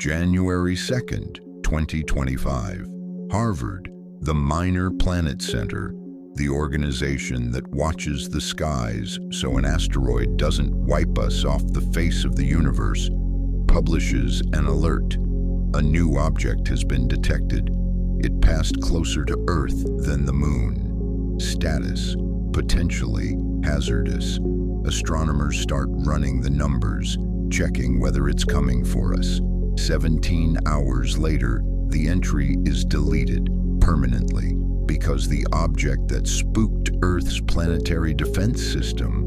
January 2nd, 2025. Harvard, the Minor Planet Center, the organization that watches the skies so an asteroid doesn't wipe us off the face of the universe, publishes an alert. A new object has been detected. It passed closer to Earth than the Moon. Status: potentially hazardous. Astronomers start running the numbers, checking whether it's coming for us. 17 hours later, the entry is deleted permanently because the object that spooked Earth's planetary defense system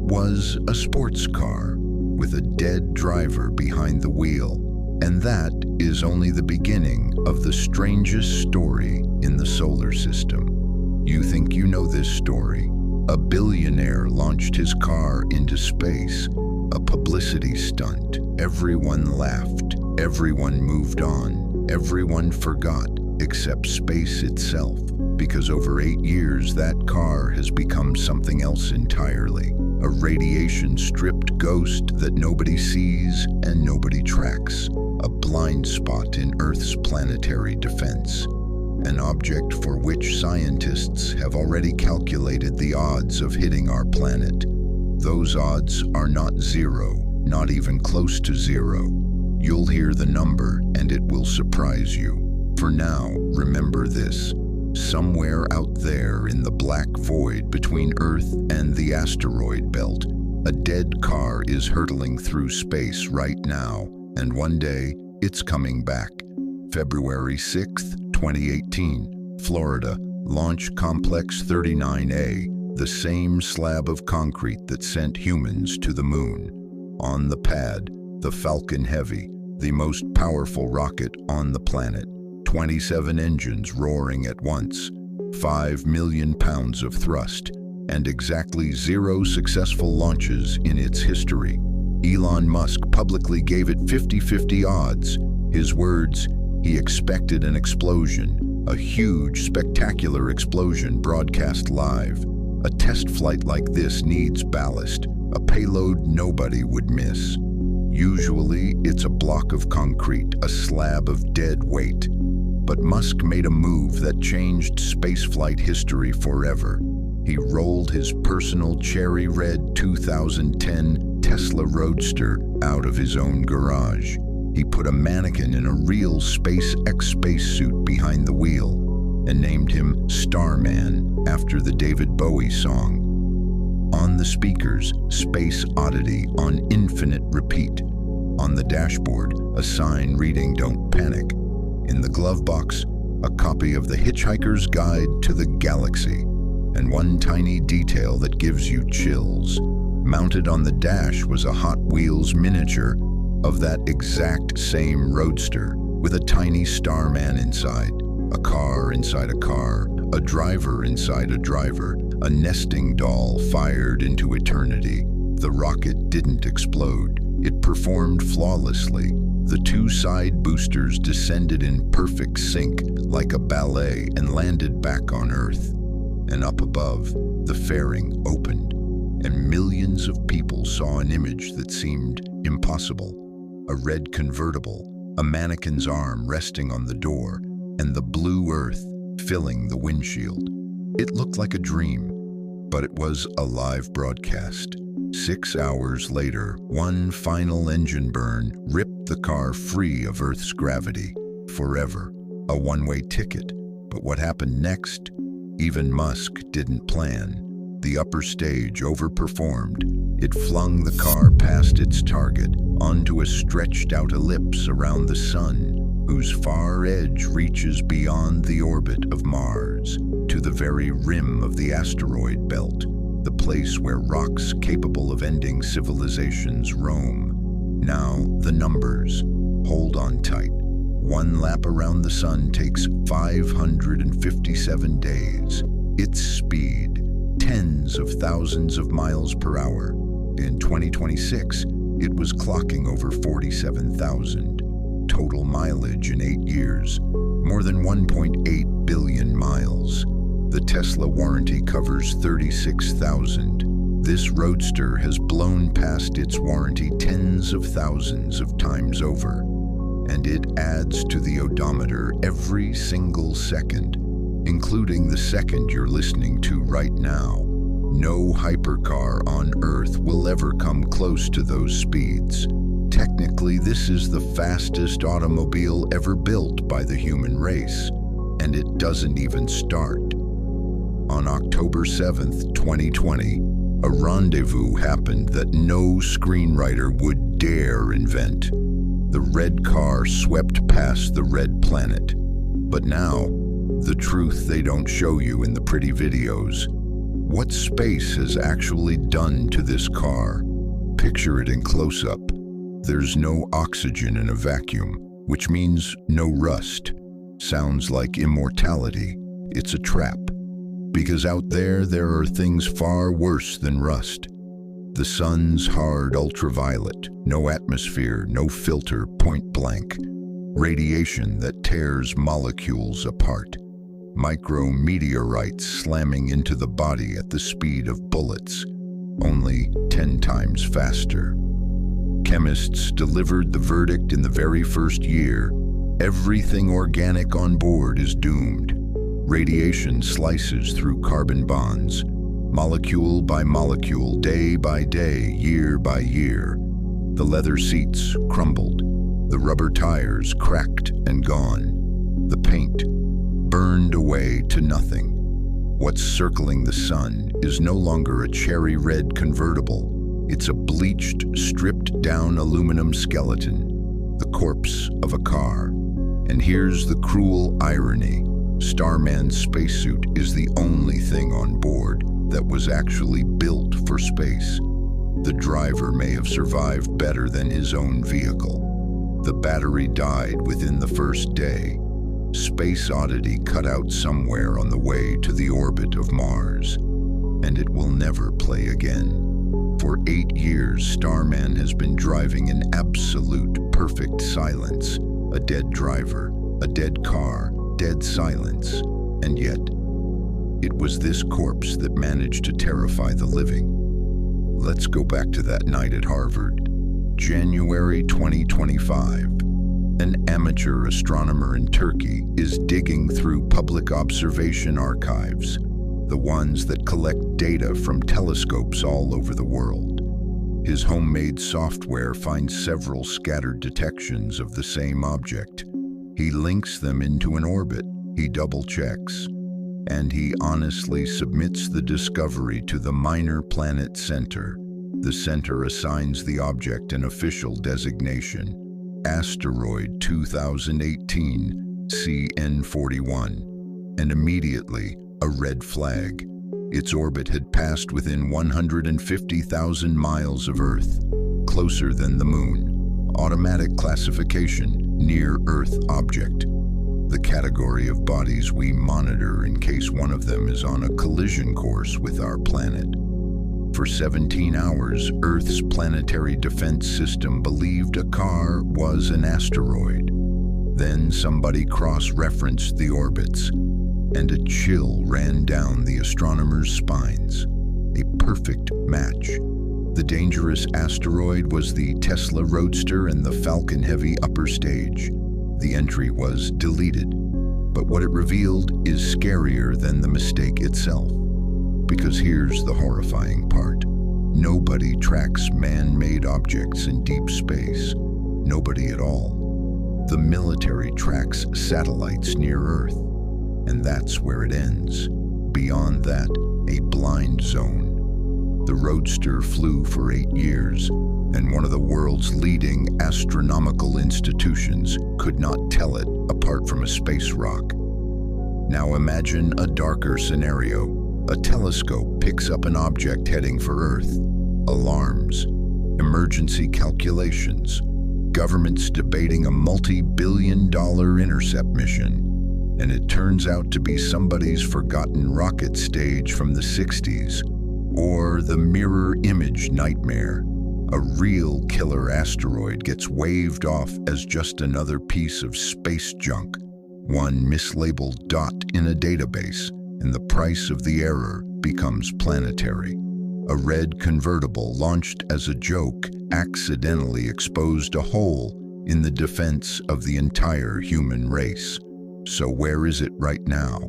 was a sports car with a dead driver behind the wheel. And that is only the beginning of the strangest story in the solar system. You think you know this story? A billionaire launched his car into space, a publicity stunt. Everyone laughed, everyone moved on, everyone forgot, except space itself, because over 8 years that car has become something else entirely. A radiation-stripped ghost that nobody sees and nobody tracks. A blind spot in Earth's planetary defense. An object for which scientists have already calculated the odds of hitting our planet. Those odds are not zero, not even close to zero. You'll hear the number and it will surprise you. For now, remember this. Somewhere out there in the black void between Earth and the asteroid belt, a dead car is hurtling through space right now, and one day it's coming back. February 6th, 2018, Florida, Launch Complex 39A, the same slab of concrete that sent humans to the moon. On the pad, the Falcon Heavy, the most powerful rocket on the planet. 27 engines roaring at once, 5 million pounds of thrust, and exactly 0 successful launches in its history. Elon Musk publicly gave it 50-50 odds. His words: he expected an explosion, a huge, spectacular explosion broadcast live. A test flight like this needs ballast, a payload nobody would miss. Usually, it's a block of concrete, a slab of dead weight. But Musk made a move that changed spaceflight history forever. He rolled his personal cherry red 2010 Tesla Roadster out of his own garage. He put a mannequin in a real SpaceX spacesuit behind the wheel and named him Starman after the David Bowie song. On the speakers, Space Oddity on infinite repeat. On the dashboard, a sign reading "Don't Panic." In the glove box, a copy of The Hitchhiker's Guide to the Galaxy, and one tiny detail that gives you chills. Mounted on the dash was a Hot Wheels miniature of that exact same Roadster, with a tiny Starman inside, a car inside a car, a driver inside a driver, a nesting doll fired into eternity. The rocket didn't explode. It performed flawlessly. The 2 side boosters descended in perfect sync like a ballet and landed back on Earth. And up above, the fairing opened, and millions of people saw an image that seemed impossible. A red convertible, a mannequin's arm resting on the door, and the blue Earth filling the windshield. It looked like a dream, but it was a live broadcast. 6 hours later, one final engine burn ripped the car free of Earth's gravity, forever. A one-way ticket. But what happened next? Even Musk didn't plan. The upper stage overperformed. It flung the car past its target, onto a stretched-out ellipse around the sun, whose far edge reaches beyond the orbit of Mars, to the very rim of the asteroid belt, the place where rocks capable of ending civilizations roam. Now, the numbers. Hold on tight. One lap around the sun takes 557 days. Its speed, tens of thousands of miles per hour. In 2026, it was clocking over 47,000. Total mileage in 8 years, more than 1.8 billion miles. The Tesla warranty covers 36,000. This Roadster has blown past its warranty tens of thousands of times over. and it adds to the odometer every single second, including the second you're listening to right now. No hypercar on Earth will ever come close to those speeds. Technically, this is the fastest automobile ever built by the human race, and it doesn't even start. On October 7th, 2020, a rendezvous happened that no screenwriter would dare invent. The red car swept past the red planet. But now, the truth they don't show you in the pretty videos. What space has actually done to this car? Picture it in close-up. There's no oxygen in a vacuum, which means no rust. Sounds like immortality. It's a trap. Because out there are things far worse than rust. The sun's hard ultraviolet, no atmosphere, no filter, point blank. Radiation that tears molecules apart. Micrometeorites slamming into the body at the speed of bullets, only 10 times faster. Chemists delivered the verdict in the very first year. Everything organic on board is doomed. Radiation slices through carbon bonds, molecule by molecule, day by day, year by year. The leather seats crumbled, the rubber tires cracked and gone, the paint burned away to nothing. What's circling the sun is no longer a cherry red convertible. It's a bleached, stripped-down aluminum skeleton, the corpse of a car. And here's the cruel irony. Starman's spacesuit is the only thing on board that was actually built for space. The driver may have survived better than his own vehicle. The battery died within the first day. Space oddity cut out somewhere on the way to the orbit of Mars. And it will never play again. For 8 years, Starman has been driving in absolute perfect silence. A dead driver, a dead car, dead silence, and yet, it was this corpse that managed to terrify the living. Let's go back to that night at Harvard. January 2025. An amateur astronomer in Turkey is digging through public observation archives, the ones that collect data from telescopes all over the world. His homemade software finds several scattered detections of the same object. He links them into an orbit, he double-checks, and he honestly submits the discovery to the Minor Planet Center. The center assigns the object an official designation, Asteroid 2018 CN41, and immediately a red flag. Its orbit had passed within 150,000 miles of Earth, closer than the Moon. Automatic classification, near-Earth object, the category of bodies we monitor in case one of them is on a collision course with our planet. For 17 hours, Earth's planetary defense system believed a car was an asteroid. Then somebody cross-referenced the orbits, and a chill ran down the astronomers' spines. A perfect match. The dangerous asteroid was the Tesla Roadster and the Falcon Heavy upper stage. The entry was deleted, but what it revealed is scarier than the mistake itself. Because here's the horrifying part. Nobody tracks man-made objects in deep space. Nobody at all. The military tracks satellites near Earth, and that's where it ends. Beyond that, a blind zone. The Roadster flew for 8 years, and one of the world's leading astronomical institutions could not tell it apart from a space rock. Now imagine a darker scenario. A telescope picks up an object heading for Earth. Alarms, emergency calculations, governments debating a multi-billion-dollar intercept mission. And it turns out to be somebody's forgotten rocket stage from the 60s, or the mirror image nightmare. A real killer asteroid gets waved off as just another piece of space junk, one mislabeled dot in a database, and the price of the error becomes Planetary. A red convertible launched as a joke accidentally exposed a hole in the defense of the entire human race. So where is it right now?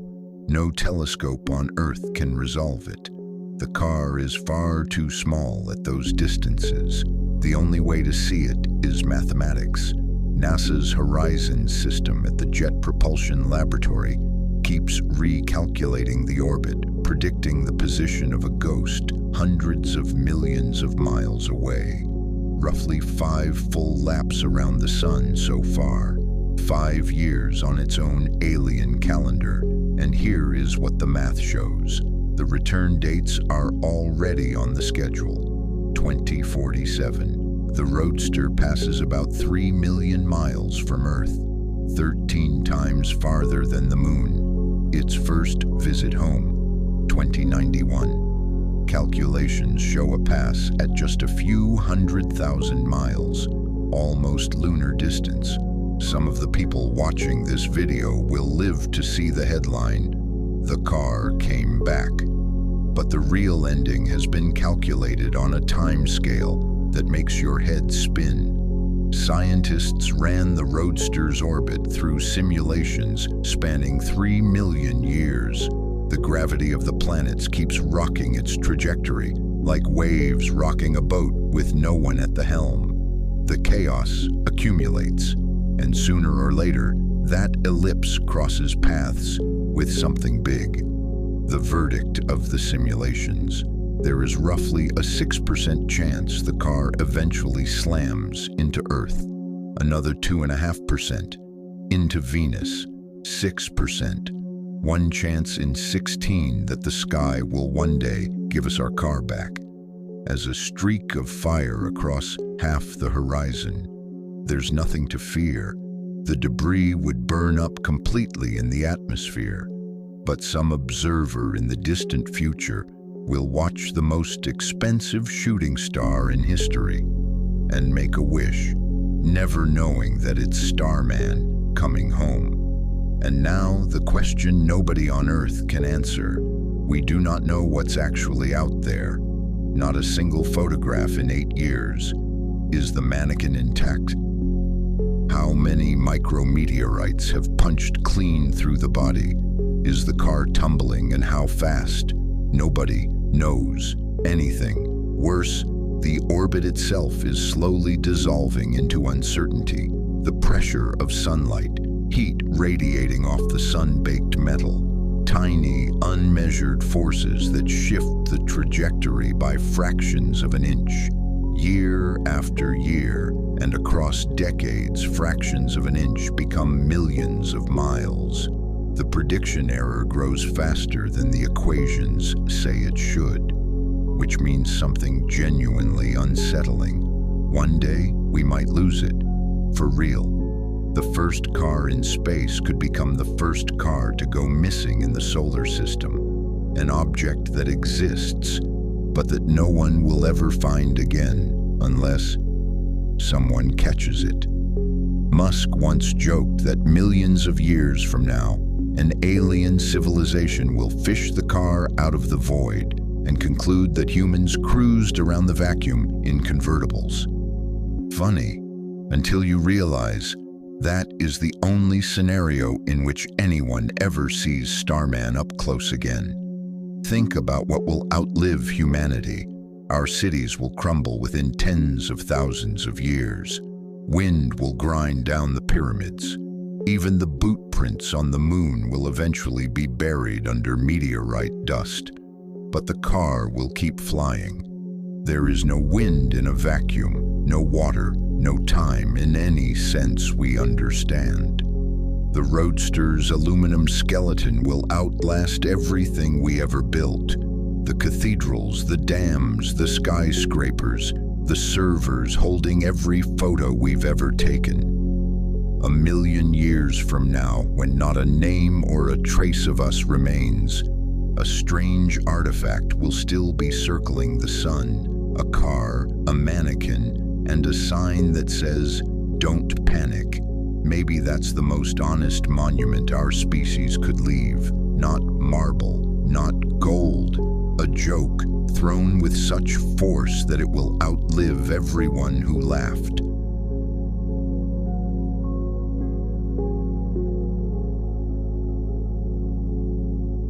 No telescope on Earth can resolve it. The car is far too small at those distances. The only way to see it is mathematics. NASA's Horizon system at the Jet Propulsion Laboratory keeps recalculating the orbit, predicting the position of a ghost hundreds of millions of miles away. Roughly 5 full laps around the sun so far. 5 years on its own alien calendar. And here is what the math shows. The return dates are already on the schedule. 2047. The Roadster passes about 3 million miles from Earth, 13 times farther than the Moon. Its first visit home, 2091. Calculations show a pass at just a few 100,000 miles, almost lunar distance. Some of the people watching this video will live to see the headline, "The car came back." But the real ending has been calculated on a time scale that makes your head spin. Scientists ran the Roadster's orbit through simulations spanning 3 million years. The gravity of the planets keeps rocking its trajectory, like waves rocking a boat with no one at the helm. The chaos accumulates, and sooner or later, that ellipse crosses paths with something big. The verdict of the simulations: there is roughly a 6% chance the car eventually slams into Earth, another 2.5% into Venus, 6%, one chance in 16 that the sky will one day give us our car back. As a streak of fire across half the horizon, there's nothing to fear. The debris would burn up completely in the atmosphere, but some observer in the distant future will watch the most expensive shooting star in history and make a wish, never knowing that it's Starman coming home. And now the question nobody on Earth can answer. We do not know what's actually out there. Not a single photograph in 8 years. Is the mannequin intact? How many micrometeorites have punched clean through the body? Is the car tumbling, and how fast? Nobody knows anything. Worse, the orbit itself is slowly dissolving into uncertainty. The pressure of sunlight, heat radiating off the sun-baked metal, tiny, unmeasured forces that shift the trajectory by fractions of an inch. Year after year, and across decades, fractions of an inch become millions of miles. The prediction error grows faster than the equations say it should, which means something genuinely unsettling. One day, we might lose it, for real. The first car in space could become the first car to go missing in the solar system, an object that exists, but that no one will ever find again, unless someone catches it. Musk once joked that millions of years from now, an alien civilization will fish the car out of the void and conclude that humans cruised around the vacuum in convertibles. Funny, until you realize that is the only scenario in which anyone ever sees Starman up close again. Think about what will outlive humanity. Our cities will crumble within tens of thousands of years. Wind will grind down the pyramids. Even the boot prints on the moon will eventually be buried under meteorite dust. But the car will keep flying. There is no wind in a vacuum, no water, no time in any sense we understand. The Roadster's aluminum skeleton will outlast everything we ever built. The cathedrals, the dams, the skyscrapers, the servers holding every photo we've ever taken. 1,000,000 years from now, when not a name or a trace of us remains, a strange artifact will still be circling the sun, a car, a mannequin, and a sign that says, "Don't panic." Maybe that's the most honest monument our species could leave. Not marble, not gold, a joke thrown with such force that it will outlive everyone who laughed.